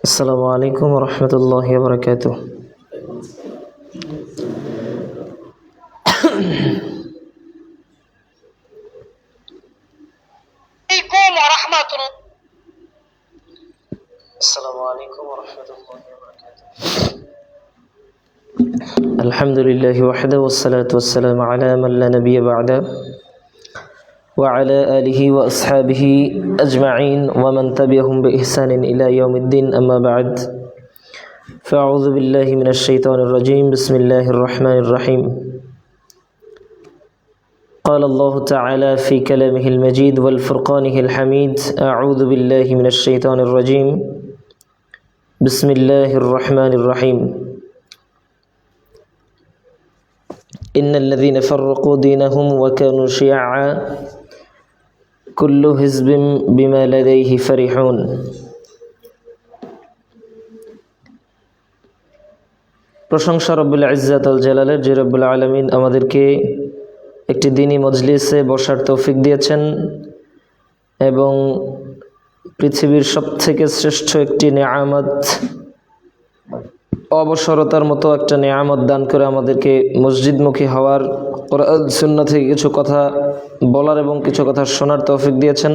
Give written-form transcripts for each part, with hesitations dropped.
আসসালামু আলাইকুম ওয়া রাহমাতুল্লাহি ওয়া বারাকাতুহু। আসসালামু আলাইকুম ওয়া রাহমাতুল্লাহি ওয়া বারাকাতুহু। আলহামদুলিল্লাহি ওয়াহদাহু ওয়াসসালাতু ওয়াসসালামু আলা মান লা নাবিয়্যা বা'দা ওয়া আলা আলিহি ওয়া আসহাবিহি আজমাইন ওয়া মান তাবি'আহুম বিইহসানিন ইলা ইয়াউমিদ্দিন, আম্মা বা'দ। فأعوذ بالله من الشيطان الرجيم. بسم الله الرحمن الرحيم. قال الله تعالى في كلامه المجيد والفرقانه الحميد: أعوذ بالله من الشيطان الرجيم. بسم الله الرحمن الرحيم. إن الذين فرقوا دينهم وكانوا شيعا كل حزب بما لديه فرحون. প্রশংসা রব্বুল ইজ্জাত ওয়াল জালালের, যে রব্বুল আলামিন আমাদেরকে একটি দ্বীনি মজলিসে বসার তৌফিক দিয়েছেন এবং পৃথিবীর সবথেকে শ্রেষ্ঠ একটি নেয়ামত, অবসরতার মতো একটা নেয়ামত দান করে আমাদেরকে মসজিদমুখী হওয়ার, কোরআন সুন্নাহ থেকে কিছু কথা বলার এবং কিছু কথা শোনার তৌফিক দিয়েছেন।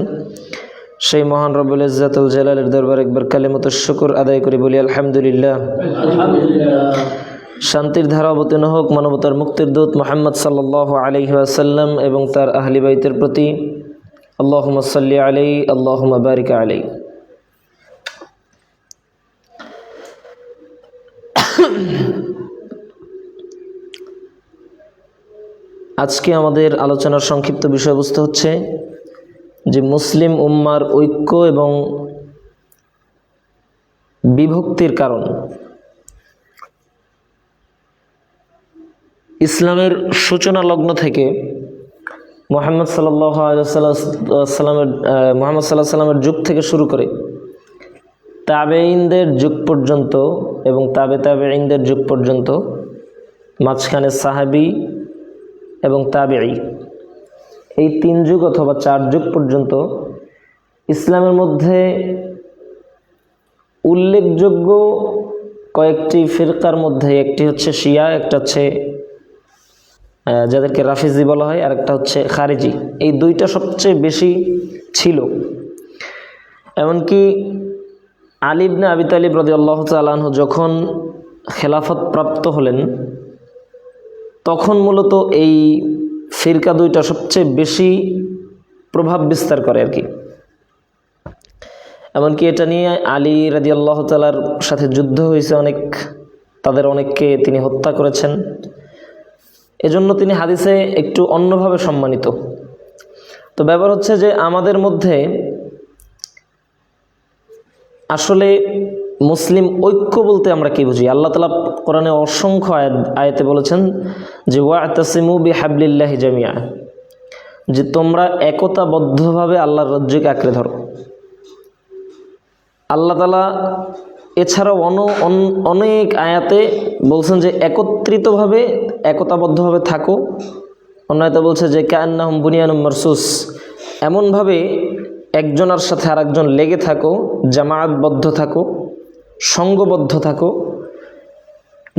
সেই মহান রব্বুল ইজ্জাত ওয়াল জালালের দরবারে একবার কালিমাতুশ শুকর আদায় করে বলি আলহামদুলিল্লাহ। শান্তির ধারা অবতীর্ণ হোক মানবতার মুক্তির দূত মুহাম্মদ সাল্লাল্লাহু আলাইহি ওয়াসাল্লাম এবং তার আহলি বাইতের প্রতি। আল্লাহুম্মা সাল্লি আলাইহি আল্লাহুম্মা বারিক আলাইহি। আজকে আমাদের আলোচনার সংক্ষিপ্ত বিষয়বস্তু হচ্ছে যে মুসলিম উম্মার ঐক্য এবং বিভক্তির কারণ। ইসলামের সূচনা লগ্ন থেকে মুহাম্মদ সাল্লাল্লাহু আলাইহি সাল্লামের যুগ থেকে শুরু করে তাবেঈনদের যুগ পর্যন্ত এবং তাবেঈনদের যুগ পর্যন্ত, মাঝখানে সাহাবী এবং তাবেঈ, এই তিন যুগ অথবা চার যুগ পর্যন্ত ইসলামের মধ্যে উল্লেখযোগ্য কয়েকটি ফিরকার মধ্যে একটি হচ্ছে শিয়া, একটা হচ্ছে যাদেরকে রাফিজি বলা হয়, আর একটা হচ্ছে খারিজি। এই দুইটা সবচেয়ে বেশি ছিল। এমনকি আলী ইবনে আবি তালিব রাদিয়াল্লাহু তাআলা আনহু যখন খেলাফত প্রাপ্ত হলেন, তখন মূলত এই ফিরকা দুইটা সবচেয়ে বেশি প্রভাব বিস্তার করে আর কি। এমনকি এটা নিয়ে আলী রাদিয়াল্লাহু তাআলার সাথে যুদ্ধ হয়েছে অনেক, তাদের অনেককে তিনি হত্যা করেছেন। এজন্য তিনি হাদিসে একটু অন্যভাবে সম্মানিত। তো ব্যাপার হচ্ছে যে আমাদের মধ্যে আসলে মুসলিম ঐক্য বলতে আমরা কি বুঝি? আল্লাহ তাআলা কোরআনে অসংখ্য আয়াতে বলেছেন যে ওয়া'তাসিমু বিহাবলিল্লাহি জামিআ, যে তোমরা একতাবদ্ধভাবে আল্লাহর রজ্জুকে আঁকড়ে ধরো। আল্লাহ তাআলা এছাড়াও অনেক আয়াতে বলছেন যে একত্রিতভাবে, একতাবদ্ধভাবে থাকো। অন্য আয়াতে বলছে যে কান্নাহুম বুনিয়ানুম মারসুস, এমনভাবে একজনের সাথে আরেকজন লেগে থাকো, জামায়াতবদ্ধ থাকো, সঙ্গবদ্ধ থাকো,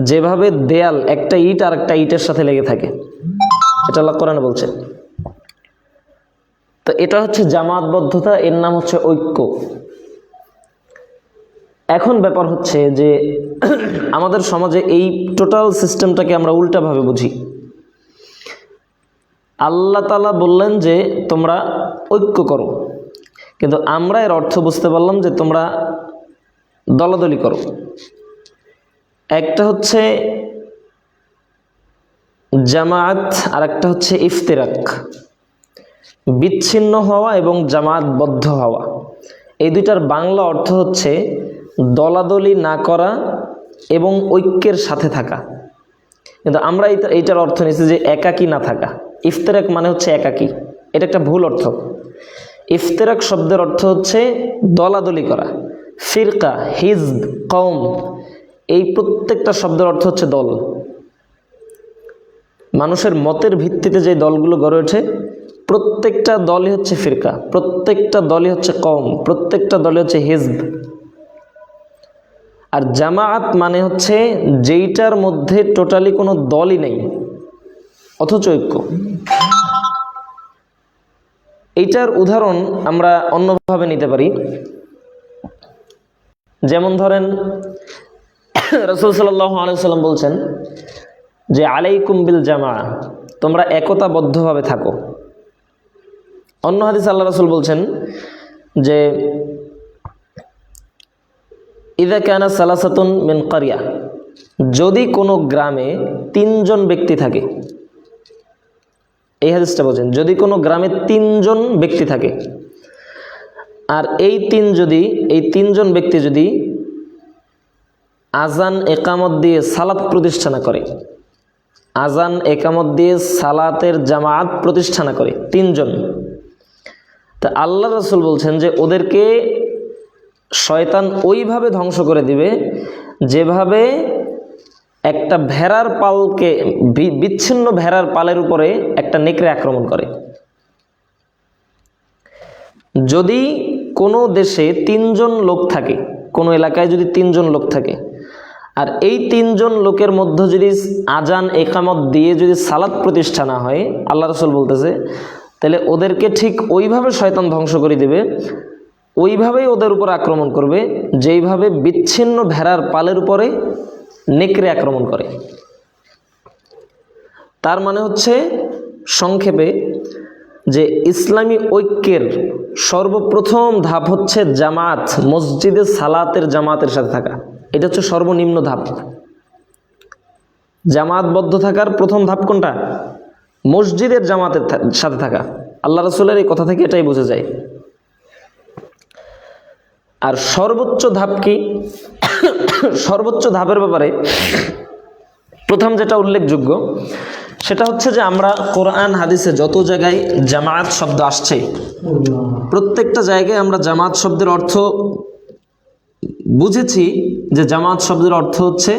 যেভাবে দেয়াল একটা ইট আর একটা ইটের সাথে লেগে থাকে। এটা আল্লাহ কোরআনে বলছে। তো এটা হচ্ছে জামায়াতবদ্ধতা, এর নাম হচ্ছে ঐক্য। এখন ব্যাপার হচ্ছে যে আমাদের সমাজে এই টোটাল সিস্টেমটাকে আমরা উল্টাভাবে বুঝি। আল্লাহ তাআলা বললেন যে তোমরা ঐক্য করো, কিন্তু আমরা এর অর্থ বুঝতে পারলাম যে তোমরা দলাদলি করো। একটা হচ্ছে জামায়াত আর একটা হচ্ছে ইফতিরাক, বিচ্ছিন্ন হওয়া এবং জামায়াতবদ্ধ হওয়া। এই দুইটার বাংলা অর্থ হচ্ছে দলাদলি না করা এবং ঐক্যের সাথে থাকা। কিন্তু আমরা এইটার অর্থ নিয়েছি যে একাকী না থাকা। ইফতিরাক মানে হচ্ছে একাকী, এটা একটা ভুল অর্থ। ইফতিরাক শব্দের অর্থ হচ্ছে দলাদলি করা। ফিরকা, হিজব, কওম, এই প্রত্যেকটা শব্দের অর্থ হচ্ছে দল। মানুষের মতের ভিত্তিতে যে দলগুলো গড়ে ওঠে, প্রত্যেকটা দলই হচ্ছে ফিরকা, প্রত্যেকটা দলই হচ্ছে কওম, প্রত্যেকটা দলই হচ্ছে হিজব। আর জামাআত মানে হচ্ছে যেইটার মধ্যে টোটালি কোনো দলই নেই অথচ ঐক্য। এইটার উদাহরণ আমরা অন্যভাবে নিতে পারি। যেমন ধরেন রাসূল সাল্লাল্লাহু আলাইহি ওয়াসাল্লাম বলছেন যে আলাইকুম বিল জামাআ, তোমরা একতাবদ্ধভাবে থাকো। অন্য হাদিসে আল্লাহ রাসূল বলছেন যে ইযা কানা সালাসাতুন মিন ক্বরিয়া, যদি কোনো গ্রামে 3 জন ব্যক্তি থাকে, এই হাদিসটা বলছেন যদি কোনো গ্রামে 3 জন ব্যক্তি থাকে, আর এই 3 জন ব্যক্তি যদি আজান একামত দিয়ে সালাত প্রতিষ্ঠা না করে, আজান একামত দিয়ে সালাতের জামাত প্রতিষ্ঠা না করে 3 জন, তা আল্লাহ রাসূল বলছেন যে ওদেরকে শয়তান ওইভাবে ধ্বংস করে দিবে যেভাবে একটা ভেড়ার পালকে, বিচ্ছিন্ন ভেড়ার পালের উপরে একটা নেকড়ে আক্রমণ করে। যদি কোনো দেশে 3 জন লোক থাকে, কোনো এলাকায় যদি 3 জন লোক থাকে, আর এই 3 জন লোকের মধ্যে যদি আজান একামত দিয়ে যদি সালাত প্রতিষ্ঠা না হয়, আল্লাহ রাসূল বলতেছে তাহলে ওদেরকে ঠিক ওইভাবে শয়তান ধ্বংস করে দিবে, ওইভাবেই ওদের উপর আক্রমণ করবে যেইভাবে বিচ্ছিন্ন ভেড়ার পালের উপরে নেকড়ে আক্রমণ করে। তার মানে হচ্ছে সংক্ষেপে যে ইসলামী ঐক্যের সর্বপ্রথম ধাপ হচ্ছে জামাত, মসজিদে সালাতের জামাতের সাথে থাকা। এটা হচ্ছে সর্বনিম্ন ধাপ। জামাতবদ্ধ থাকার প্রথম ধাপ কোনটা? মসজিদের জামাতের সাথে থাকা। আল্লাহ রাসূলের এই কথা থেকে এটাই বোঝা যায়। আর সর্বোচ্চ ধাপ কি? সর্বোচ্চ ধাপের ব্যাপারে প্রথম যেটা উল্লেখযোগ্য সেটা হচ্ছে যে আমরা কোরআন হাদিসে যত জায়গায় জামাত শব্দ আসছে প্রত্যেকটা জায়গায় আমরা জামাত শব্দের অর্থ বুঝেছি যে জামাত শব্দের অর্থ হচ্ছে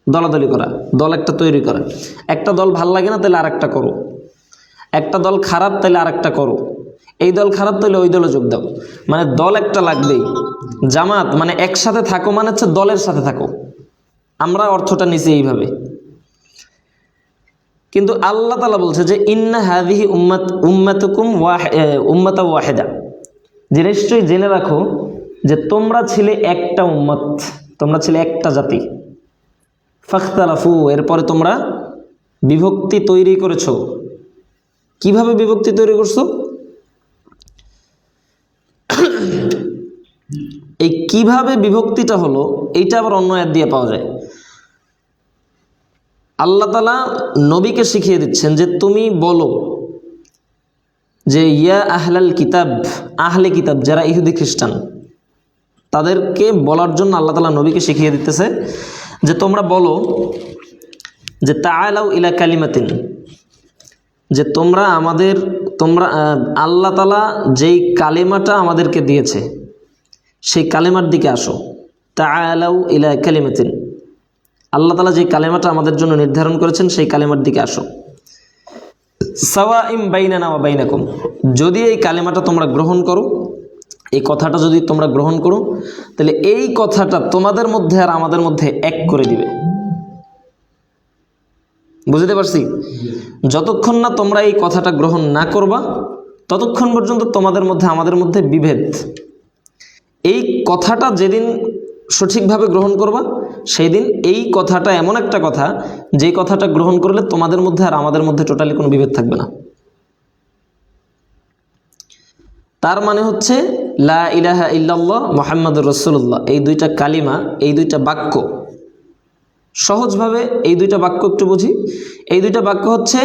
দলাদলি করা, দল একটা তৈরি করা। একটা দল ভাল লাগে না তাহলে আরেকটা করো, একটা দল খারাপ তাহলে আরেকটা করো, এই দল খারাপ তাহলে ওই দলে যোগ দাও, মানে দল একটা লাগবেই। জামাত মানে একসাথে থাকো, মানে হচ্ছে দলের সাথে থাকো। আমরা অর্থটা নিছি এইভাবে, কিন্তু আল্লাহ তাআলা বলছে যে ইন্না হাযিহি উম্মাতুকুম উম্মাতা ওয়াহিদা, যে নিশ্চয়ই জেনে রাখো যে তোমরা ছিলে একটা উম্মত, তোমরা ছিলে একটা জাতি। ফাখতালাফু, এরপরে তোমরা বিভক্তি তৈরি করেছো। কিভাবে বিভক্তি তৈরি করছো? এই কিভাবে বিভক্তিটা হলো এইটা আবার অন্য আয়াত দিয়ে পাওয়া যায়। আল্লাহ তাআলা নবীকে শিখিয়ে দিচ্ছেন যে তুমি বলো যে ইয়া আহলাল কিতাব, আহলে কিতাব যারা ইহুদি খ্রিস্টান, তাদেরকে বলার জন্য আল্লাহ তাআলা নবীকে শিখিয়ে দিতেছে যে তোমরা বলো যে তাআলাউ ইলা কালিমাতিন, যে তোমরা আল্লাহ তাআলা যেই কালেমাটা আমাদেরকে দিয়েছে সেই কালেমার দিকে আসো। তাআলাউ ইলা কালিমাতিন, আল্লাহ তাআলা যে কালেমাটা আমাদের জন্য নির্ধারণ করেছেন সেই কালেমার দিকে আসো। সাওয়াইম বাইনানা ওয়া বাইনাকুম, যদি এই কালেমাটা তোমরা গ্রহণ করো, এই কথাটা যদি তোমরা গ্রহণ করো, তাহলে এই কথাটা তোমাদের মধ্যে আর আমাদের মধ্যে এক করে দিবে। বুঝতে পারছি? যতক্ষণ না তোমরা এই কথাটা গ্রহণ না করবা ততক্ষণ পর্যন্ত তোমাদের মধ্যে আমাদের মধ্যে বিভেদ। এই কথাটা যেদিন সঠিকভাবে গ্রহণ করবা সেই দিন এই কথাটা এমন একটা কথা যে কথাটা গ্রহণ করলে তোমাদের মধ্যে আর আমাদের মধ্যে টোটালি কোনো বিভেদ থাকবে না। তার মানে হচ্ছে লা ইলাহা ইল্লাল্লাহ মুহাম্মাদুর রাসূলুল্লাহ, এই দুইটা কালিমা, এই দুইটা বাক্য। সহজভাবে এই দুইটা বাক্য একটু বুঝি। এই দুইটা বাক্য হচ্ছে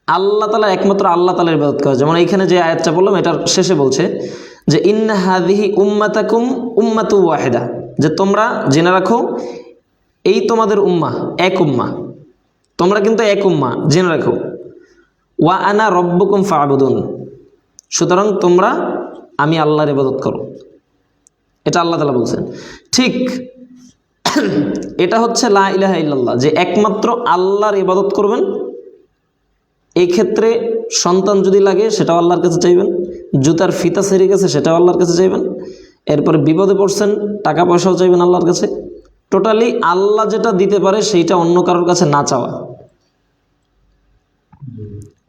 আল্লাহ তাআলা, একমাত্র আল্লাহ তাআলার ইবাদত করা। যেমন এইখানে যে আয়াতটা বললাম এটার শেষে বলছে যে ইন্না হাযিহি উম্মাতাকুম উম্মাতু ওয়াহিদা, যে তোমরা জেনে রাখো এই তোমাদের উম্মাহ, এক উম্মাহ, তোমরা কিন্তু এক উম্মাহ, জেনে রাখো। ওয়া আনা রব্বুকুম ফা'বুদুন, সুতরাং তোমরা আমি আল্লাহর ইবাদত করো। এটা আল্লাহ তাআলা বলছেন। ঠিক এটা হচ্ছে লা ইলাহা ইল্লাল্লাহ, যে একমাত্র আল্লাহর ইবাদত করবেন। এই ক্ষেত্রে সন্তান যদি লাগে সেটাও আল্লাহর কাছে চাইবেন, জুতার ফিতা ছিঁড়ে গেছে সেটাও আল্লাহর কাছে চাইবেন, এরপরে বিপদে পড়ছেন, টাকা পয়সাও চাইবেন আল্লাহর কাছে। টোটালি আল্লাহ যেটা দিতে পারে সেইটা অন্য কারোর কাছে না চাওয়া।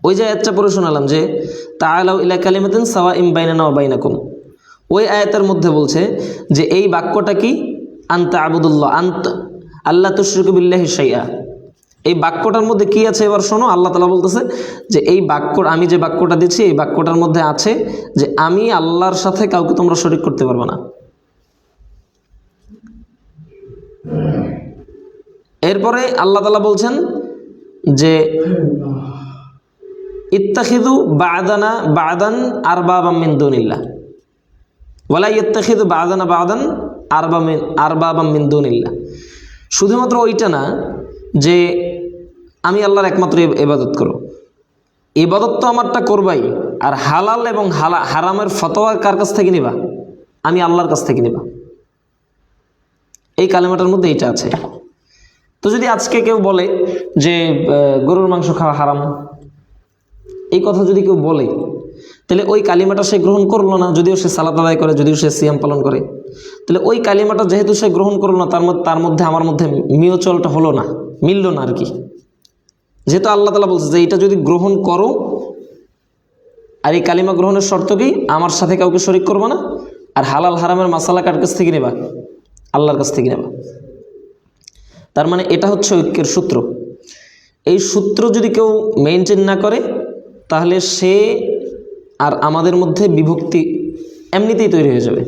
ওই যে আয়াতটা পড়ে শোনালাম যে তাআলাউ ইলা কালিমাতিন সাওয়াইন বাইনানা ওয়া বাইনাকুম, ওই আয়াতের মধ্যে বলছে যে এই বাক্যটা কি, আনতা আবুদুল্লাহ আনতা আল্লাহ তুশরিকু বিল্লাহি শাইআ। এই বাক্যটার মধ্যে কি আছে এবার শোনো। আল্লাহ তাআলা বলতেছে যে এই বাক্য, আমি যে বাক্যটা দিচ্ছি এই বাক্যটার মধ্যে আছে যে আমি আল্লাহর সাথে কাউকে তোমরা শরীক করতে পারবে না। এরপরে আল্লাহ তাআলা বলছেন যে ইত্তাখিযু বা'দানা বা'দান আরবাবাম মিন দুনিল্লাহ ওয়ালা ইত্তাখিযু বা'দানা বা'দান আরবাবাম মিন দুনিল্লাহ। শুধুমাত্র ওইটা না যে আমি আল্লাহর একমাত্র ইবাদত করো, ইবাদত তো আমারটা করবাই, আর হালাল এবং হারামের ফতোয়া কার কাছ থেকে নিবা? আমি আল্লাহর কাছ থেকে নিবা। এই কালেমাটার মধ্যে এইটা আছে। তো যদি আজকে কেউ বলে যে গরুর মাংস খাওয়া হারাম, এই কথা যদি কেউ বলে, তাহলে ওই কালিমাটা সে গ্রহণ করলো না। যদিও সে সালাত আদায় করে, যদিও সে সিয়াম পালন করে, তাহলে ওই কালিমাটা যেহেতু সে গ্রহণ করলো না, তার মধ্যে আমার মধ্যে মিউচুয়ালটা হলো না, মিলল না আর কি। যেহেতু আল্লাহ তাআলা বলছে যে এইটা যদি গ্রহণ করো, আর এই কালিমা গ্রহণের শর্ত কি, আমার সাথে কাউকে শরীক করবো না, আর হালাল হারামের মাসালা কার কাছ থেকে নেবা? আল্লাহর কাছ থেকে নেবা। তার মানে এটা হচ্ছে ঐক্যের সূত্র। এই সূত্র যদি কেউ মেনটেন না করে, তাহলে সে আর আমাদের মধ্যে বিভক্তি এমনিতেই তৈরি হয়ে যাবে।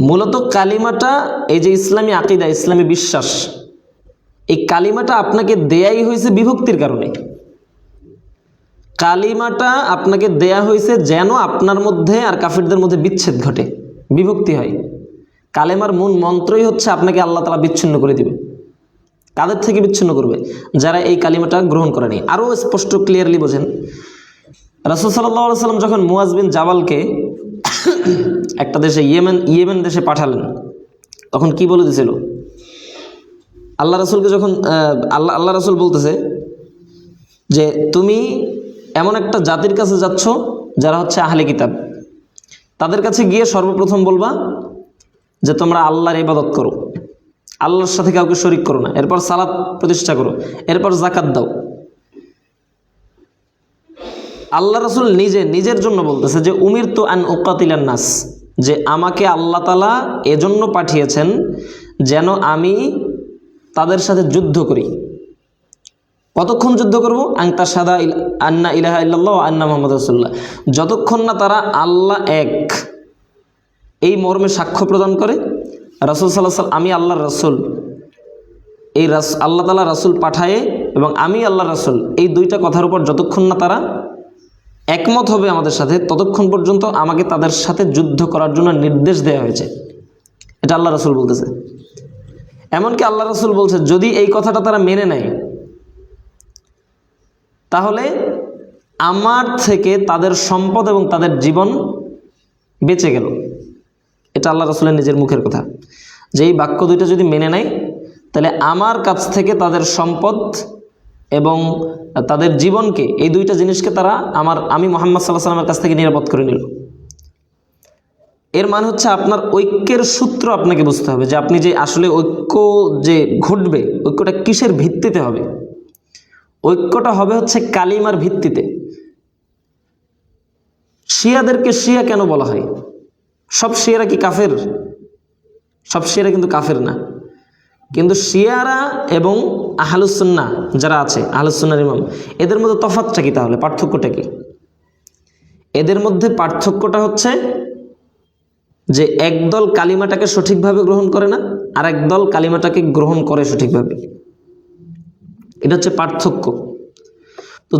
মূলত কালিমাটা, এই যে ইসলামী আকীদা, ইসলামী বিশ্বাস, এই কালিমাটা আপনাকে দেয়াই হয়েছে বিভক্তির কারণে। কালিমাটা আপনাকে দেয়া হয়েছে যেন আপনার মধ্যে আর কাফিরদের মধ্যে বিচ্ছেদ ঘটে, বিভক্তি হয়। কালেমার মূল মন্ত্রই হচ্ছে আপনাকে আল্লাহ তাআলা বিচ্ছিন্ন করে দিবে। কাদের থেকে বিচ্ছিন্ন করবে? যারা এই কালিমাটা গ্রহণ করেনি। আরও স্পষ্ট ক্লিয়ারলি বোঝেন, রাসূল সাল্লাল্লাহু আলাইহি ওয়াসাল্লাম যখন মুয়াজ বিন জাবালকে একটা দেশে, ইয়েমেন দেশে পাঠালেন, তখন কি বলে দিয়েছিল? আল্লাহ রাসূলকে যখন আল্লাহ রাসূল বলতেছে যে তুমি এমন একটা জাতির কাছে যাচ্ছ যারা হচ্ছে আহলে কিতাব, তাদের কাছে গিয়ে সর্বপ্রথম বলবা যে তোমরা আল্লাহর ইবাদত করো, আল্লাহর সাথে কাউকে শরীক করো না, এরপর সালাত প্রতিষ্ঠা করো, এরপর যাকাত দাও। আল্লাহ রাসূল নিজের জন্য বলতেছে যে উমিরতু আন উকাতিলান নাস, যে আমাকে আল্লাহ তাআলা এজন্য পাঠিয়েছেন যেন আমি তাদের সাথে যুদ্ধ করি। কতক্ষণ যুদ্ধ করব? আনতা শাদা আন্না ইলাহা ইল্লাল্লাহ ওয়া আন্না মুহাম্মাদুর রাসূলুল্লাহ, যতক্ষণ না তারা আল্লাহ এক এই মর্মে সাক্ষ্য প্রদান করে, রাসূল সাল্লাল্লাহু আলাইহি ওয়াসাল্লাম আমি আল্লাহর রাসূল, এই আল্লাহ তাআলা রাসূল পাঠায়ে এবং আমি আল্লাহর রাসূল, এই দুইটা কথার উপর যতক্ষণ না তারা একমত হবে আমাদের সাথে, ততক্ষণ পর্যন্ত আমাকে তাদের সাথে যুদ্ধ করার জন্য নির্দেশ দেওয়া হয়েছে। এটা আল্লাহ রাসূল বলতেছে। এমনকি আল্লাহ রাসূল বলছে যদি এই কথাটা তারা মেনে নেয়, তাহলে আমার থেকে তাদের সম্পদ এবং তাদের জীবন বেঁচে গেল। এটা আল্লাহ রাসূলের নিজের মুখের কথা, যে এই বাক্য দুইটা যদি মেনে নেয়, তাহলে আমার কাছ থেকে তাদের সম্পদ এবং তাদের জীবনকে, এই দুইটা জিনিসকে তারা আমি মুহাম্মদ সাল্লাল্লাহু আলাইহি ওয়াসাল্লামের কাছ থেকে নিরাপদ করে নিল। এর মানে হচ্ছে আপনার ঐক্যের সূত্র আপনাকে বুঝতে হবে, যে আপনি যে আসলে ঐক্য যে ঘটবে, ঐক্যটা কিসের ভিত্তিতে হবে? ঐক্যটা হবে হচ্ছে কালিমার ভিত্তিতে। শিয়াদেরকে শিয়া কেন বলা হয়? সব শিয়ারা কি কাফের? সব শিয়ারা কিন্তু কাফের না। কিন্তু শিয়ারা এবং আহলুস সুন্নাহ যারা আছে, আহলুস সুন্নাহর ইমাম, এদের মধ্যে তফাৎটা কি? তাহলে পার্থক্যটা কি? এদের মধ্যে পার্থক্যটা হচ্ছে যে একদল কালিমাটাকে সঠিকভাবে গ্রহণ করে না, আর একদল কালিমাটাকে গ্রহণ করে সঠিকভাবে। এটা হচ্ছে পার্থক্য। তো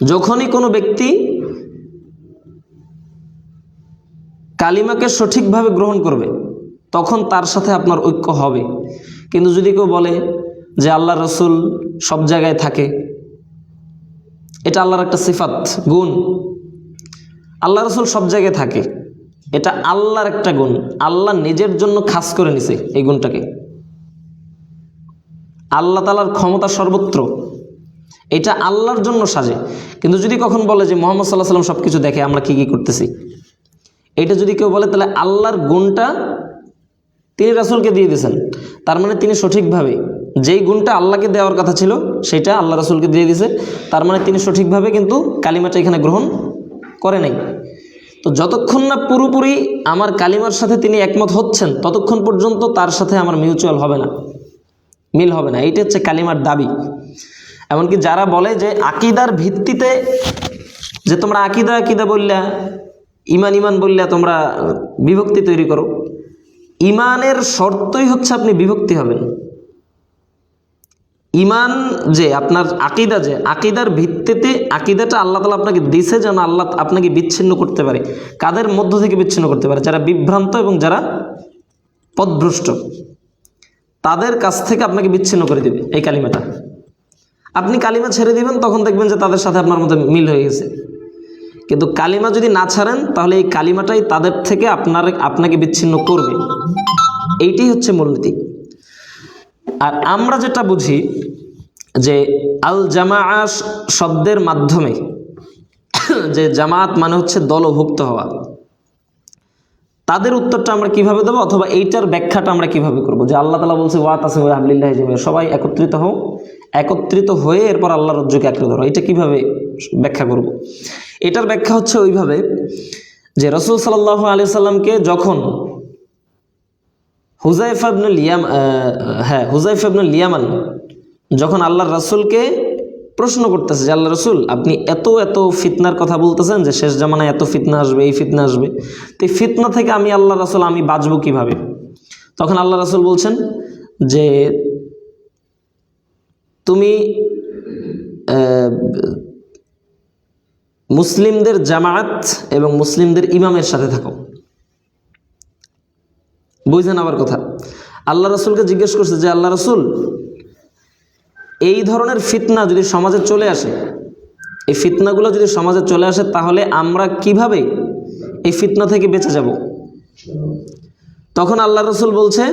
যখনই কোনো ব্যক্তি কালিমাকে সঠিকভাবে গ্রহণ করবে, তখন তার সাথে আপনার ঐক্য হবে। কিন্তু যদি কেউ বলে যে আল্লাহ রাসূল সব জায়গায় থাকে, এটা আল্লাহর একটা সিফাত, গুণ, আল্লাহ রাসূল সব জায়গায় থাকে, এটা আল্লাহর একটা গুণ, আল্লাহ নিজের জন্য খাস করে নিছে এই গুণটাকে। আল্লাহ তাআলার ক্ষমতা সর্বত্র, এটা আল্লাহর জন্য সাজে। কিন্তু যদি কখন বলে যে মুহাম্মদ সাল্লাল্লাহু আলাইহি ওয়াসাল্লাম সব কিছু দেখে আমরা কি কি করতেছি, এটা যদি কেউ বলে তাহলে আল্লাহর গুণটা তিনি রাসূলকে দিয়ে দিয়েছেন। তার মানে তিনি সঠিকভাবে যেই গুণটা আল্লাহকে দেওয়ার কথা ছিল সেটা আল্লাহ রাসূলকে দিয়ে দিয়েছে। তার মানে তিনি সঠিকভাবে কিন্তু কালিমাটা এখানে গ্রহণ করে নাই। তো যতক্ষণ না পুরোপুরি আমার কালিমার সাথে তিনি একমত হচ্ছেন ততক্ষণ পর্যন্ত তার সাথে আমার মিউচুয়াল হবে না, মিল হবে না। এইটা হচ্ছে কালিমার দাবি। এমনকি যারা বলে যে আকীদার ভিত্তিতে, যে তোমরা আকীদা আকীদা বললা, ইমান ইমান বললা, তোমরা বিভক্তি তৈরি করো। ইমানের শর্তই হচ্ছে আপনি বিভক্তি হবেন। ইমান যে আপনার আকীদা, যে আকীদার ভিত্তিতে আকীদাটা আল্লাহ তাআলা আপনাকে দিয়েছে যেন আল্লাহ আপনাকে বিচ্ছিন্ন করতে পারে। কাদের মধ্য থেকে বিচ্ছিন্ন করতে পারে? যারা বিভ্রান্ত এবং যারা পথভ্রষ্ট, তাদের কাছ থেকে আপনাকে বিচ্ছিন্ন করে দিবে এই কালিমাটা। আপনি কালিমা ছেড়ে দিবেন, তখন দেখবেন যে তাদের সাথে আপনার মধ্যে মিল হয়ে গেছে। কিন্তু কালিমা যদি না ছাড়েন তাহলে এই কালিমাটাই তাদের থেকে আপনাকে বিচ্ছিন্ন করবে। এইটাই হচ্ছে মূলনীতি। আর আমরা যেটা বুঝি যে আল জামাআ শব্দের মাধ্যমে যে জামাত মানে হচ্ছে দলভুক্ত হওয়া, তাদের উত্তরটা আমরা কিভাবে দেবো, অথবা এইটার ব্যাখ্যাটা আমরা কিভাবে করব? যে আল্লাহ তাআলা বলছে ওয়াতাসিমু বিহাবলিল্লাহি জামিআ, সবাই একত্রিত হও, একত্রিত হয়ে এরপর আল্লাহর রজ্জুকে আঁকড়ে ধরো। এটা কিভাবে ব্যাখ্যা করব? এটার ব্যাখ্যা হচ্ছে ওইভাবে যে রাসূল সাল্লাল্লাহু আলাইহি সাল্লামকে যখন হুযায়ফা ইবনুল ইয়ামান যখন আল্লাহর রাসূলকে প্রশ্ন করতেছে যে আল্লাহ রাসূল আপনি এত এত ফিতনার কথা বলতেছেন যে শেষ জামানায় এত ফিতনা আসবে, এই ফিতনা আসবে, তো এই ফিতনা থেকে আমি আল্লাহ রাসূল আমি বাঁচবো কিভাবে? তখন আল্লাহ রাসূল বলছেন যে তুমি মুসলিমদের জামাত এবং মুসলিমদের ইমামের সাথে থাকো। বুঝলেন আবার কথা? আল্লাহ রাসূলকে জিজ্ঞেস করছে যে আল্লাহ রাসূল এই ধরনের ফিতনা যদি সমাজে চলে আসে, এই ফিতনাগুলো যদি সমাজে চলে আসে তাহলে আমরা কিভাবে এই ফিতনা থেকে বেঁচে যাব? তখন আল্লাহ রাসূল বলছে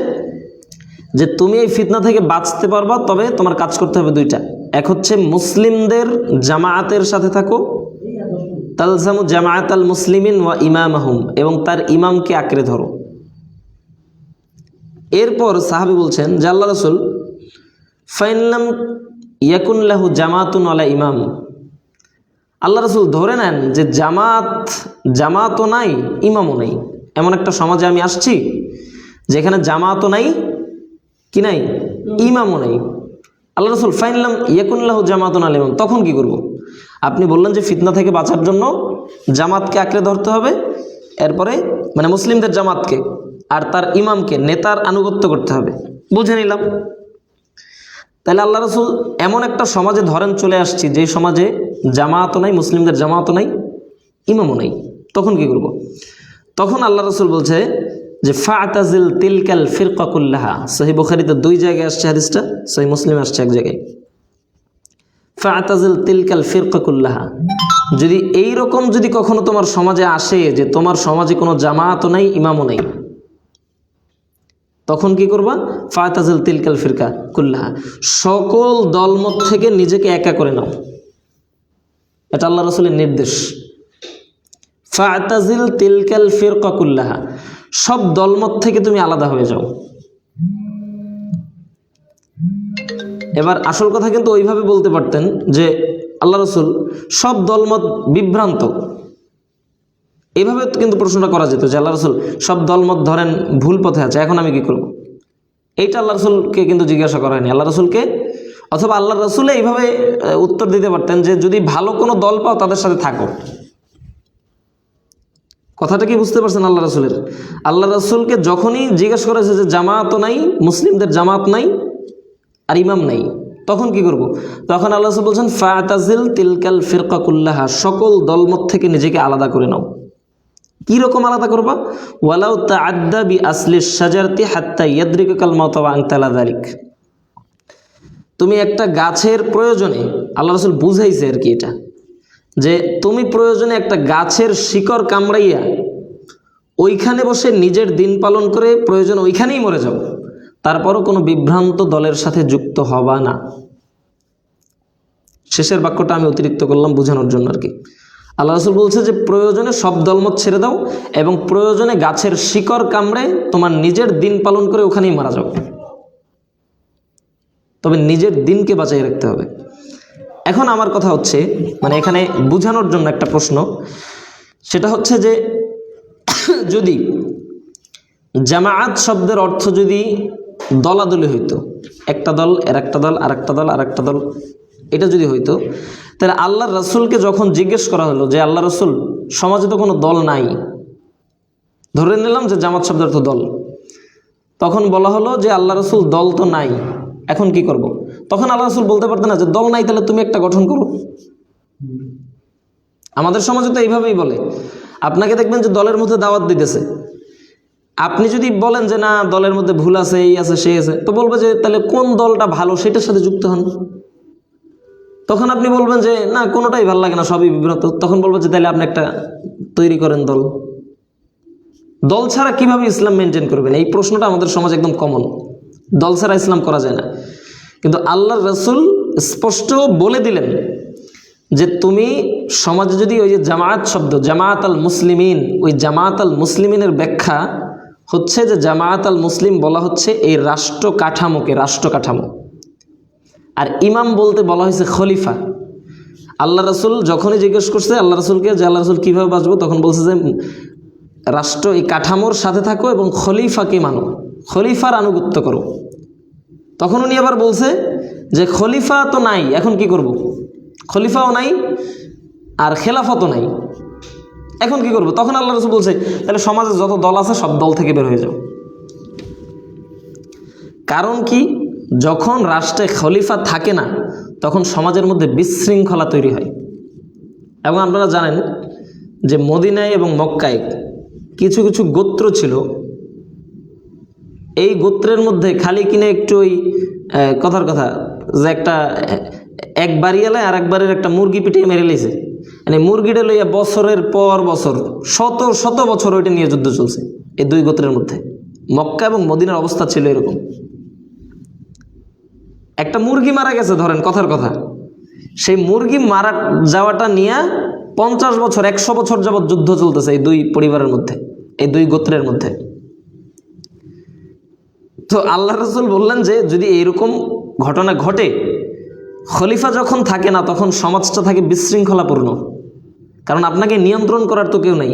যে তুমি এই ফিতনা থেকে বাঁচতে পারবা, তবে তোমার কাজ করতে হবে দুইটা। এক হচ্ছে মুসলিমদের জামায়াতের সাথে থাকো, তালজামু জামায়াতাল মুসলিমিন ওয়া ইমামাহুম, এবং তার ইমামকে আঁকড়ে ধরো। এরপর সাহাবী বলছেন যে আল্লাহ রাসূল ফাইনলাম ইয়াকুন লাহু জামাতুন ওয়ালা ইমাম, আল্লাহ রাসূল ধরে নেন যে জামাতও নাই ইমামও নাই, এমন একটা সমাজে আমি আসছি যেখানে জামাতও নাই, কি নাই, ইমামও নাই। আল্লাহ রাসূল ফাইনলাম ইয়াকুন লাহু জামাতুন ওয়ালা ইমাম, তখন কি করব? আপনি বললেন যে ফিতনা থেকে বাঁচার জন্য জামাতকে আঁকড়ে ধরতে হবে, এরপরে মানে মুসলিমদের জামাতকে আর তার ইমামকে, নেতার আনুগত্য করতে হবে। বুঝে নিলাম। তাহলে আল্লাহ রাসূল এমন একটা সমাজে ধরেন চলে আসছি যে সমাজে জামাতও নাই, মুসলিমদের জামাতও নাই, ইমামও নাই, তখন কি করব? তখন আল্লাহ রাসূল বলছে যে ফাতাজিল তিলকাল ফিরকা কুল্লাহা। সহিহ বুখারীতে 2 জায়গায় আসছে হাদিসটা, সহিহ মুসলিমে আসছে এক জায়গায়। ফাতাজিল তিলকাল ফিরকা কুল্লাহা, যদি এই রকম যদি কখনো তোমার সমাজে আসে যে তোমার সমাজে কোনো জামাতও নাই, ইমামও নাই, তখন কি করবা? ফাতাজিল তিলকাল ফিরকা কুল্লাহা, সকল দলমত থেকে নিজেকে একা করে নাও। এটা আল্লাহ রাসূলের নির্দেশ। ফাতাজিল তিলকাল ফিরকা কুল্লাহা, সব দলমত থেকে তুমি আলাদা হয়ে যাও। এবার আসল কথা কিন্তু ওইভাবে বলতে পারতেন যে আল্লাহ রাসূল সব দলমত বিভ্রান্ত, এইভাবে কিন্তু প্রশ্নটা করা যেত যে আল্লাহ রাসূল সব দলমত ধরেন ভুল পথে আছে, এখন আমি কি করব? এইটা আল্লাহ রাসূলকে কিন্তু জিজ্ঞাসা করা হয়নি। আল্লাহ রাসূলকে, অথবা আল্লাহ রাসূল এইভাবে উত্তর দিতে পারতেন যে যদি ভালো কোনো দল পাও তাদের সাথে থাকো। কথাটা কি বুঝতে পারছেন আল্লাহ রাসূলের? আল্লাহ রাসূলকে যখনই জিজ্ঞাসা করা হয়েছে যে জামাতও নাই, মুসলিমদের জামাত নাই আর ইমাম নাই, তখন কি করব? তখন আল্লাহ রাসূল বলছেন ফাতাজিল তিলকাল ফিরকা কুল্লাহা, সকল দলমত থেকে নিজেকে আলাদা করে নাও। কি রকম আলাদা করবা? ওয়ালাউ তাআদ্দা বি আসলি শাজারতি হাত্তা ইয়াদরিকাল মাউত ওয়া আনতা লা যালিক, তুমি একটা গাছের প্রয়োজনে, আল্লাহ রাসূল বুঝাইছে আর কি এটা, যে তুমি প্রয়োজনে একটা গাছের শিকড় কামড়াইয়া ওইখানে বসে নিজের দিন পালন করে প্রয়োজন ওইখানেই মরে যাও, তারপরও কোনো বিভ্রান্ত দলের সাথে যুক্ত হবা না। শেষের বাক্যটা আমি অতিরিক্ত করলাম বোঝানোর জন্য আর কি। আল্লাহ রাসূল বলছে যে প্রয়োজনে সব দলমত ছেড়ে দাও এবং প্রয়োজনে গাছের শিকড় কামড়ে তোমার নিজের দিন পালন করে ওখানেই মারা যাও, তবে নিজের দিনকে বাঁচিয়ে রাখতে হবে। এখন আমার কথা হচ্ছে, মানে এখানে বোঝানোর জন্য একটা প্রশ্ন, সেটা হচ্ছে যে যদি জামাআত শব্দের অর্থ যদি দলাদলি হইতো, একটা দল এর একটা দল আর একটা দল আর একটা দল, এটা যদি হইতো, তাহলে আল্লাহর রাসূলকে যখন জিজ্ঞেস করা হলো যে আল্লাহ রাসূল সমাজে তো কোনো দল নাই, ধরে নিলাম যে জামাত শব্দের অর্থ দল, তখন বলা হলো যে আল্লাহ রাসূল দল তো নাই, এখন কি করব? তখন আল্লাহ রাসূল বলতে পারতেন না যে দল নাই তাহলে তুমি একটা গঠন করো। আমাদের সমাজে তো এইভাবেই বলে, আপনাকে দেখবেন যে দলের মধ্যে দাওয়াত দিতেছে, আপনি যদি বলেন যে না দলের মধ্যে ভুল আছে, এই আছে সেই আছে, তো বলবে যে তাহলে কোন দলটা ভালো সেটার সাথে যুক্ত হন। তখন আপনি বলবেন যে না কোনোটাই ভালো লাগে না, সবই বিব্রত, তখন বলবে যে তাহলে আপনি একটা তৈরি করেন দল। দল ছাড়া কিভাবে ইসলাম মেনটেন করবেন, এই প্রশ্নটা আমাদের সমাজে একদম কমন। দল ছাড়া ইসলাম করা যায় না, কিন্তু আল্লাহর রাসূল স্পষ্ট বলে দিলেন যে তুমি সমাজে যদি ওই যে জামায়াত শব্দ, জামায়াত আল মুসলিমিন, ওই জামায়াত আল মুসলিমিনের ব্যাখ্যা হচ্ছে যে জামায়াত আল মুসলিম বলা হচ্ছে এই রাষ্ট্র কাঠামোকে, রাষ্ট্র কাঠামো। আর ইমাম বলতে বলা হয়েছে খলিফা। আল্লাহ রাসূল যখনই জিজ্ঞেস করছে আল্লাহ রাসূলকে যে আল্লাহ রাসূল কীভাবে বাঁচবো, তখন বলছে যে রাষ্ট্র এই কাঠামোর সাথে থাকো এবং খলিফাকে মানো, খলিফার আনুগত্য করো। তখন উনি আবার বলছে যে খলিফা তো নাই, এখন কি করব? খলিফাও নাই আর খেলাফতও নাই, এখন কি করব? তখন আল্লাহ রাসূল বলছে তাহলে সমাজে যত দল আছে সব দল থেকে বের হয়ে যাও। কারণ কি, যখন রাষ্ট্রে খলিফা থাকে না তখন সমাজের মধ্যে বিশৃঙ্খলা তৈরি হয়। এবং আপনারা জানেন যে মদিনায় এবং মক্কায় কিছু কিছু গোত্র ছিল, এই গোত্রের মধ্যে খালি কিনে একটু ওই কথার কথা যে একটা এক বাড়িওয়ালায় আর একবারের একটা মুরগি পিটিয়ে মেরে লেছে, মানে মুরগিটা লইয়া বছরের পর বছর শত শত বছর ওইটা নিয়ে যুদ্ধ চলছে এই দুই গোত্রের মধ্যে। মক্কা এবং মদিনার অবস্থা ছিল এরকম। একটা মুরগি মারা গেছে ধরেন কথার কথা, সেই মুরগি মারা যাওয়াটা নিয়ে 50 বছর 100 বছর যাবৎ যুদ্ধ চলতেছে এই দুই পরিবারের মধ্যে, এই দুই গোত্রের মধ্যে। তো আল্লাহ রাসূল বললেন যে যদি এইরকম ঘটনা ঘটে, খলিফা যখন থাকে না তখন সমাজটা থাকে বিশৃঙ্খলাপূর্ণ, কারণ আপনাকে নিয়ন্ত্রণ করার তো কেউ নেই,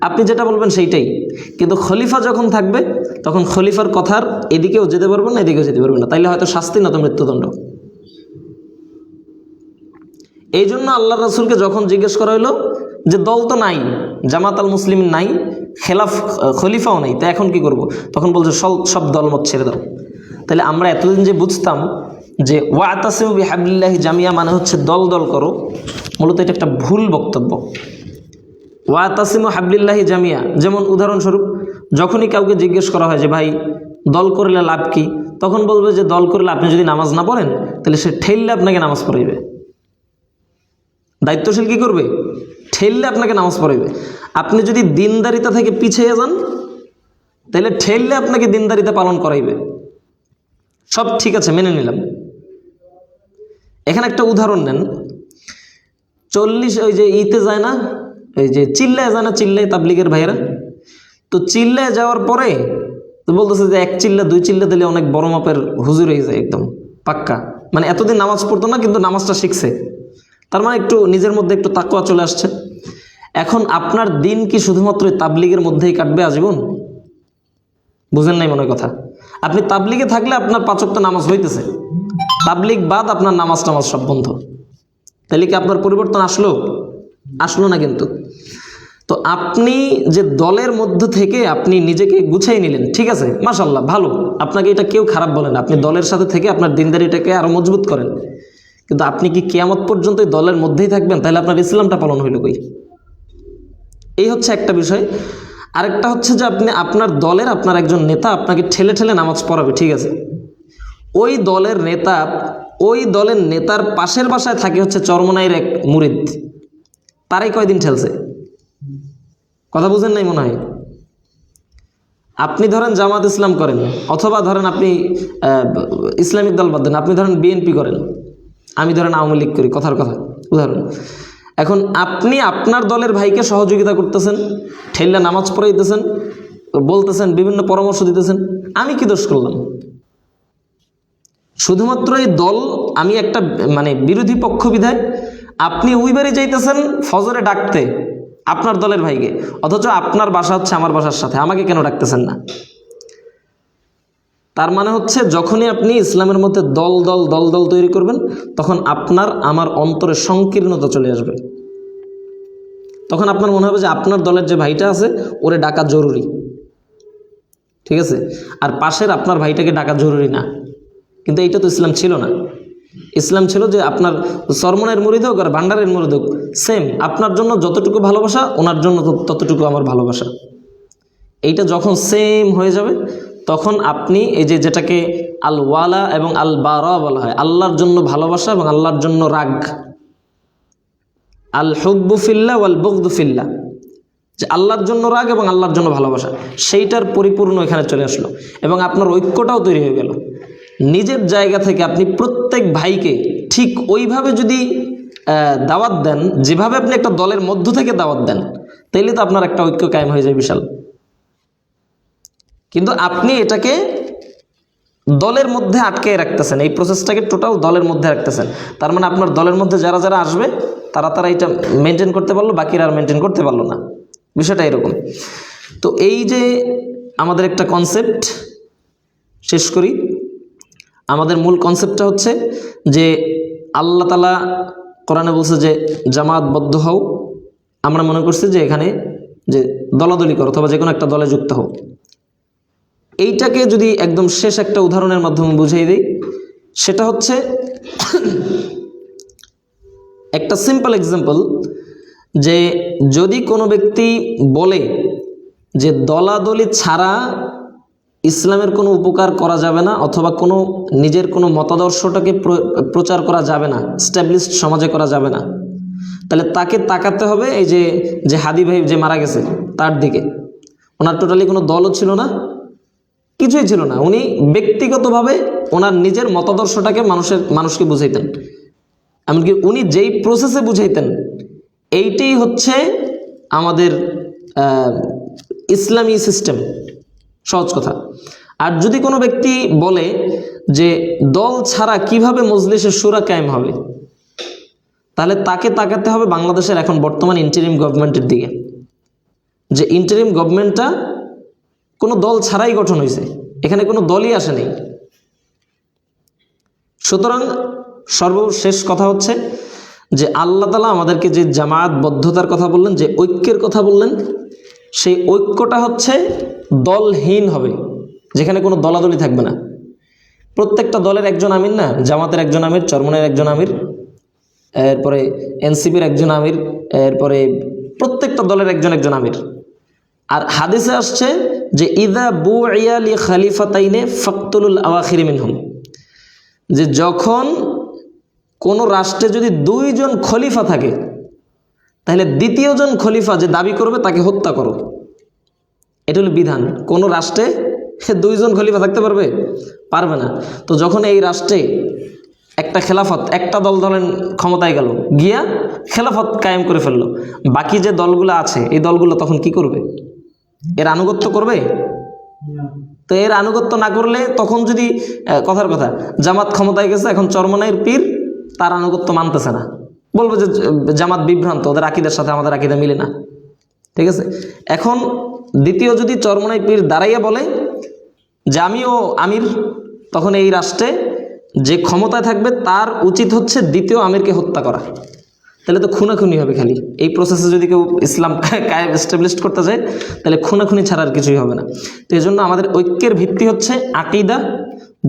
আপনি যেটা বলবেন সেইটাই। কিন্তু খলিফা যখন থাকবে তখন খলিফার কথার এদিকেও যেতে পারবেন না এদিকেও যেতে পারবেন না, তাইলে হয়তো শাস্তি না তো মৃত্যুদণ্ড। এই জন্য আল্লাহ রাসূলকে যখন জিজ্ঞেস করা হলো যে দল তো নাই, জামাত আল মুসলিম নাই, খলিফাও নাই, তা এখন কি করব? তখন বলছে সব দলমত ছেড়ে দাও। তাহলে আমরা এতদিন যে বুঝতাম যে ওয়াতাসিমু বিহাবলিল্লাহি জামিয়া মানে হচ্ছে দল দল করো, মূলত এটা একটা ভুল বক্তব্য। ওয়াতাসিমু হাবলিল্লাহি জামিয়া, যেমন উদাহরণস্বরূপ যখনই কাউকে জিজ্ঞেস করা হয় যে ভাই দল করলে লাভ কি, তখন বলবে যে দল করলে আপনি যদি নামাজ না পড়েন তাহলে সে ঠেললে আপনাকে নামাজ পড়াইবে। দায়িত্বশীল কি করবে? ঠেললে আপনাকে নামাজ পড়াইবে। আপনি যদি দিনদারিতা থেকে পিছিয়ে যান তাহলে ঠেললে আপনাকে দিনদারিতা পালন করাইবে। সব ঠিক আছে, মেনে নিলাম। এখানে একটা উদাহরণ নেন, 40 ওই যে ইতে যায় না, ওই যে চিল্লায় যায় না, চিল্লায় তাবলিগের ভাইয়েরা, তো চিল্লায় যাওয়ার পরে তো বলতেছে যে 1 চিল্লা 2 চিল্লা দিলে অনেক বড় মাপের হুজুর হয়ে যায় একদম পাক্কা। মানে এতদিন নামাজ পড়তো না কিন্তু নামাজটা শিখছে, তার মানে একটু নিজের মধ্যে একটু তাকওয়া চলে আসছে। এখন আপনার দিন কি শুধুমাত্র তাবলিগের মধ্যেই কাটবে আজীবন? বুঝেন নাই মনে কথা। আপনি তাবলিগে থাকলে আপনার 5 ওয়াক্ত নামাজ হইতেছে, তাবলিগ বাদ আপনার নামাজ টামাজ সব বন্ধ, তাহলে কি আপনার পরিবর্তন আসলো না? কিন্তু তো আপনি যে দলের মধ্য থেকে আপনি নিজেকে গুছাই নিলেন, ঠিক আছে মাশাআল্লাহ ভালো, আপনাকে এটা কেউ খারাপ বলে না, আপনি দলের সাথে থেকে আপনার দিনদারিটাকে আরো মজবুত করেন। কিন্তু আপনি কি কিয়ামত পর্যন্ত এই দলের মধ্যেই থাকবেন? তাহলে আপনার ইসলামটা পালন হইল কই? এই হচ্ছে একটা বিষয়। আরেকটা হচ্ছে যে আপনি আপনার দলের আপনার একজন নেতা আপনাকে ঠেলে ঠেলে নামাজ পড়াবে, ঠিক আছে, ওই দলের নেতা, ওই দলের নেতার পাশের বাসায় থাকে হচ্ছে চরমনাইয়ের এক মুরিদ, তারাই কয়দিন ঠেলছে? কথা বুঝেন নাই মনে হয়। আপনি ধরেন জামাত ইসলাম করেন, অথবা ধরেন আপনি ইসলামিক দল বাদ দেন, আপনি ধরেন বিএনপি করেন, আমি ধরেন আওয়ামী লীগ করি, কথার কথা উদাহরণ। এখন আপনি আপনার দলের ভাইকে সহযোগিতা করতেছেন, ঠেল্লা নামাজ পড়াইতেছেন, বলতেছেন, বিভিন্ন পরামর্শ দিতেছেন, আমি কি দোষ করলাম? শুধুমাত্র এই দল, আমি একটা মানে বিরোধী পক্ষ বিধায় আপনি ওইবারে যাইতেছেন ফজরে ডাকতে আপনার দলের ভাইকে, অথচ আপনার বাসা হচ্ছে আমার বাসার সাথে, আমাকে কেন ডাকতেছেন না? তার মানে হচ্ছে যখনই আপনি ইসলামের মধ্যে দল দল দল দল তৈরি করবেন, তখন আপনার আমার অন্তরে সংকীর্ণতা চলে আসবে। তখন আপনার মনে হবে যে আপনার দলের যে ভাইটা আছে ওরে ডাকা জরুরি, ঠিক আছে, আর পাশের আপনার ভাইটাকে ডাকা জরুরি না। কিন্তু এইটা তো ইসলাম ছিল না। ইসলাম ছিল যে আপনার সরমনের মুরিদ হোক আর ভান্ডারের মুরিদ হোক, সেম, আপনার জন্য যতটুকু ভালোবাসা ওনার জন্য ততটুকু আমার ভালোবাসা। এইটা যখন সেম হয়ে যাবে, তখন আপনি এই যে যেটাকে আল ওয়ালা এবং আল বারা বলা হয়, আল্লাহর জন্য ভালোবাসা এবং আল্লাহর জন্য রাগ, আল হুব্বু ফিল্লাহ ওয়াল বুগদু ফিল্লাহ, যে আল্লাহর জন্য রাগ এবং আল্লাহর জন্য ভালোবাসা, সেইটার পরিপূর্ণ এখানে চলে আসলো এবং আপনার ঐক্যটাও তৈরি হয়ে গেল। নিজের জায়গা থেকে আপনি প্রত্যেক ভাইকে ঠিক ওইভাবে যদি দাওয়াত দেন, যেভাবে আপনি একটা দলের মধ্য থেকে দাওয়াত দেন, তাইলে তো আপনার একটা ঐক্য কায়েম হয়ে যায় বিশাল। কিন্তু আপনি এটাকে দলের মধ্যে আটকে রাখতেছেন, এই প্রসেসটাকে টোটাল দলের মধ্যে রাখতেছেন। তার মানে আপনার দলের মধ্যে যারা যারা আসবে তারা এটা মেনটেন করতে পারলো, বাকিরা আর মেনটেন করতে পারলো না। বিষয়টা এরকম। তো এই যে আমাদের একটা কনসেপ্ট, শেষ করি, আমাদের মূল কনসেপ্টটা হচ্ছে যে আল্লাহ তাআলা কোরআনে বলছে যে জামাতবদ্ধ হও। আমরা মনে করছি যে এখানে যে দলাদলি করো অথবা যে কোনো একটা দলে যুক্ত হও। এইটাকে যদি একদম শেষ একটা উদাহরণের মাধ্যমে বুঝিয়ে দিই, সেটা হচ্ছে একটা সিম্পল এক্সাম্পল, যে যদি কোনো ব্যক্তি বলে যে দলাদলি ছাড়া ইসলামের কোনো উপকার করা যাবে না, অথবা কোনো নিজের কোনো মতাদর্শটাকে প্রচার করা যাবে না, স্ট্যাবলিশড সমাজে করা যাবে না, তাহলে তাকে তাকাতে হবে এই যে হাদি ভাই যে মারা গেছে তার দিকে। ওনার টোটালি কোনো দলও ছিল না, কিছুই ছিল না, উনি ব্যক্তিগতভাবে ওনার নিজের মতাদর্শটাকে মানুষকে বুঝাইতেন। এমনকি উনি যেই প্রসেসে বুঝাইতেন, এইটাই হচ্ছে আমাদের ইসলামী সিস্টেম, সহজ কথা। আর যদি কোনো ব্যক্তি বলে যে দল ছাড়া কিভাবে মজলিসে শুরা কায়েম হবে, তাহলে তাকে তাকাতে হবে বাংলাদেশের এখন বর্তমান ইন্টারিম গভর্নমেন্টের দিকে, যে ইন্টারিম গভর্নমেন্টটা কোনো দল ছাড়াই গঠন হয়েছে, এখানে কোনো দলই আসে নেই। সুতরাং সর্বশেষ কথা হচ্ছে যে আল্লাহ তাআলা আমাদেরকে যে জামায়াতবদ্ধতার কথা বললেন, যে ঐক্যের কথা বললেন, সেই ঐক্যটা হচ্ছে দলহীন হবে, যেখানে কোনো দলাদলি থাকবে না। প্রত্যেকটা দলের একজন আমির না, জামাতের একজন আমির, চরমনের একজন আমির, এরপরে এনসিপির একজন আমির, এরপরে প্রত্যেকটা দলের একজন একজন আমির। আর হাদিসে আসছে যে ইদা বুইয়া লি খালিফাতাইনে ফাকতুলুল আওয়াখির মিনহুম, যে যখন কোনো রাষ্ট্রে যদি দুইজন খলিফা থাকে, তাহলে দ্বিতীয়জন খলিফা যে দাবি করবে তাকে হত্যা করো। এটা হলো বিধান। কোনো রাষ্ট্রে দুইজন খলিফা থাকতে পারবে না। তো যখন এই রাষ্ট্রে একটা খেলাফত, একটা দল ধরেন ক্ষমতায় গেল, গিয়া খেলাফত কায়েম করে ফেললো, বাকি যে দলগুলো আছে এই দলগুলো তখন কি করবে? এর আনুগত্য করবে? তো এর আনুগত্য না করলে তখন যদি কথার কথা জামাত ক্ষমতায় গেছে, এখন চরমনাইয়ের পীর তার আনুগত্য মানতেছে না, বলবো যে জামাত বিভ্রান্ত, ওদের আকীদার সাথে আমাদের আকীদা মিলে না, ঠিক আছে। এখন দ্বিতীয় যদি চরমনাই পীর দাঁড়াইয়া বলে যে আমিও আমির, তখন এই রাষ্ট্রে যে ক্ষমতায় থাকবে তার উচিত হচ্ছে দ্বিতীয় আমিরকে হত্যা করা। তাহলে তো খুনাখুনি হবে খালি। এই প্রসেসে যদি কেউ ইসলাম কায়েম এস্টাবলিশ করতে যায়, তাহলে খুনাখুনি ছাড়া আর কিছুই হবে না। তো এই জন্য আমাদের ঐক্যের ভিত্তি হচ্ছে আকীদা।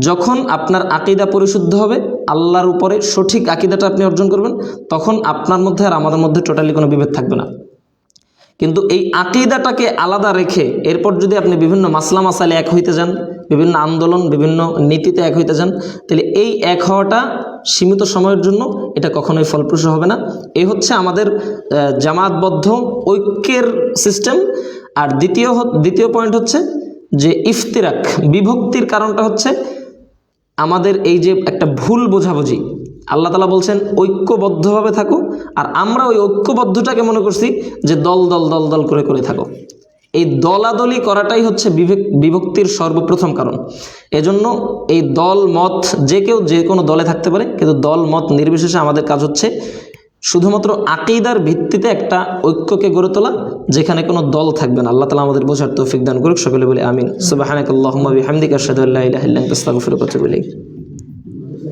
যখন আপনার আকীদা পরিশুদ্ধ হবে, আল্লাহর উপরে সঠিক আকীদাটা আপনি অর্জন করবেন, তখন আপনার মধ্যে আর আমাদের মধ্যে টোটালি কোনো বিভেদ থাকবে না। কিন্তু এই আকীদাটাকে আলাদা রেখে এরপর যদি আপনি বিভিন্ন মাসলা মাসালে এক হইতে যান, বিভিন্ন আন্দোলন, বিভিন্ন নীতিতে এক হইতে যান, তাহলে এই এক হওয়াটা সীমিত সময়ের জন্য, এটা কখনোই ফলপ্রসূ হবে না। এই হচ্ছে আমাদের জামাতবদ্ধ ঐক্যের সিস্টেম। আর দ্বিতীয় পয়েন্ট হচ্ছে যে ইফতিরাক, বিভক্তির কারণটা হচ্ছে আমাদের এই যে একটা ভুল বোঝাবুঝি, আল্লাহ তাআলা বলছেন ঐক্যবদ্ধভাবে থাকো, আর আমরা ওই ঐক্যবদ্ধটাকে মনে করছি যে দল দল দল দল করে করে থাকো। এই দলাদলি করাটাই হচ্ছে বিভক্তির সর্বপ্রথম কারণ। এজন্য এই দল মত যে কেউ যে কোনো দলে থাকতে পারে, কিন্তু দল মত নির্বিশেষে আমাদের কাজ হচ্ছে শুধুমাত্র আকীদার ভিত্তিতে একটা ঐক্যকে গড়ে তোলা, যেখানে কোনো দল থাকবে না। আল্লাহ তাআলা আমাদের বোঝার তৌফিক দান করুক। সকলে বলে আমিন। সুবহানাকাল্লাহুম্মা বিহামদিকা আশহাদু আল্লা ইলাহা ইল্লা আনতা আস্তাগফিরুকা ওয়া আতুবু ইলাইক।